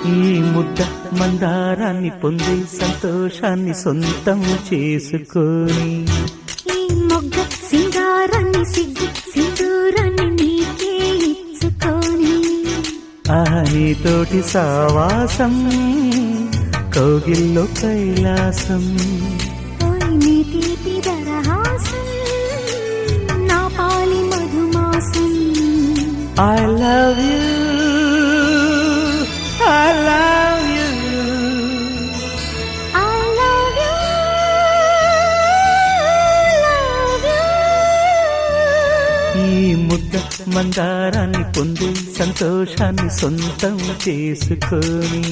ఈ ముద్ద మందారాన్ని పొంది సంతోషాన్ని సొంతం చేసుకొని, ఈ మొగ్గ సింగారాన్ని సిగ్గు సింధూరాన్ని నీకే ఇచ్చుకొని, నీతోటి సావాసం కౌగిల్లో కైలాసం, నీ తీపి దరహాసం నా పాలి మధుమాసం. I love you, I love you, I love you, love you. ఈ ముద్ద మందారాన్ని పొంది సంతోషాన్ని సొంతం చేసుకొని,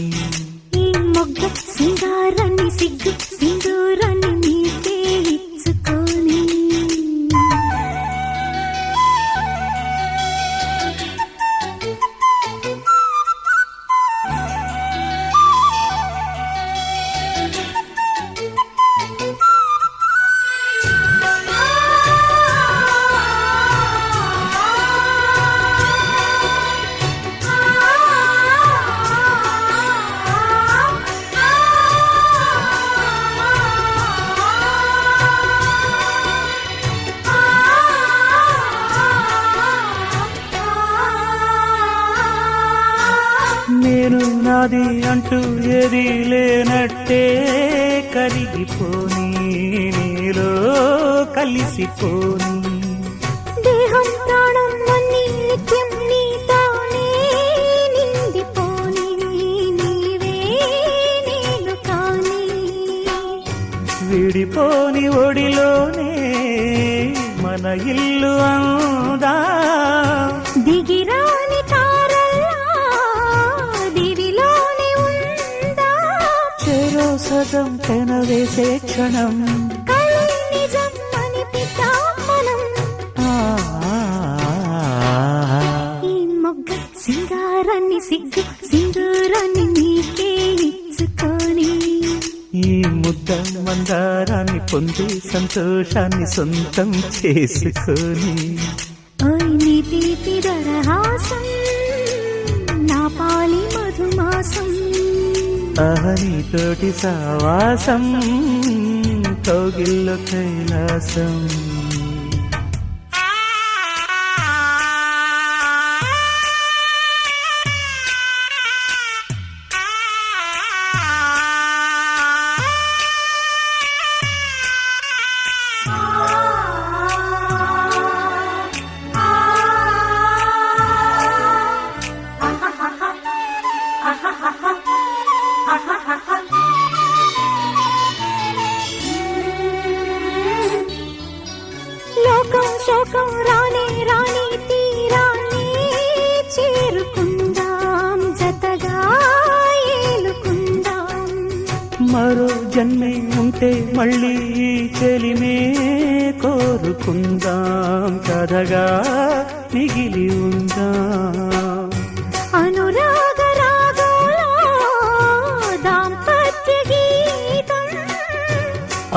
ఈ మొగ్గ సింగారాన్ని సిగ్గు సింధూరాన్ని నీకే ఇచ్చుకొని. నేను నాది అంటూ ఏది లేనట్టే కరిగిపోని, నీలో కలిసిపోని, దేహం ప్రాణం అన్నీ నిత్యం నీతోనే నిండిపోని, నీవే నేను కాని. విడిపోని ఒడిలోనే మన ఇల్లు అందా, దిగిరాని తారల్లా దివిలోనే ఉందా, చెరో సగం పెనవేసే క్షణం, కలై నిజం అనిపిద్దాం మనం. ఈ మొగ్గ సింగారాన్ని సిగ్గు సింధూరాన్ని నీకే ఇచ్చుకొని, ఈ ముద్ద మందారాన్ని పొంది సంతోషాన్ని సొంతం చేసుకొని, ఓయ్ నీ తీపి దరహాసం నా పాలి మధుమాసం. నీతోటి సావాసం కౌగిల్లో కైలాసం. లోకం శోకం రానే రాని తీరాన్ని చేరుకుందాం, జతగా ఏలుకుందాం. మరో జన్మే ఉంటే మళ్ళీ ఈ చెలిమే కోరుకుందాం, కథగా మిగిలి ఉందాం. అనురాగ రాగంలో దాంపత్య గీతం,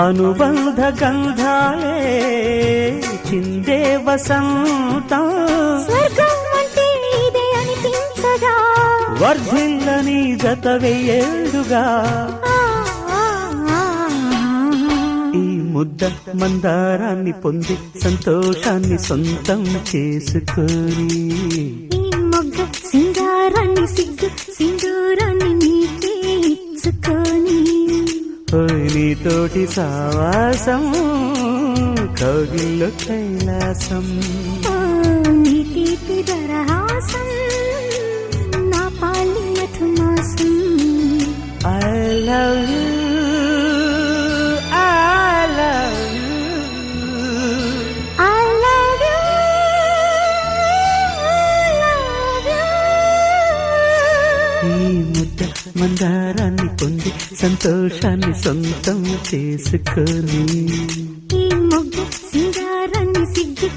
అనుబంధ గంధాలే చిందే వసంతం, స్వర్గం అంటే ఇదే అనిపించగా, వర్ధిల్లని జత వెయ్యేడుగా. ఈ ముద్ద మందారాన్ని పొంది సంతోషాన్ని సొంతం చేసుకొని, ఈ మొగ్గ సింగారాన్ని సిగ్గు సింధూరాన్ని నీకే ఇచ్చుకొని, నీతోటి సావాసం కౌగిల్లో కైలాసం. నీ తీపి దరహాసం నా పాలి మధుమాసం. I love you, I love you, I love you, love you. ఈ ముద్ద మందారాన్ని పొంది సంతోషాన్ని సొంతం చేసుకొని, ఈ మొగ్గ సింగారాన్ని సిగ్గు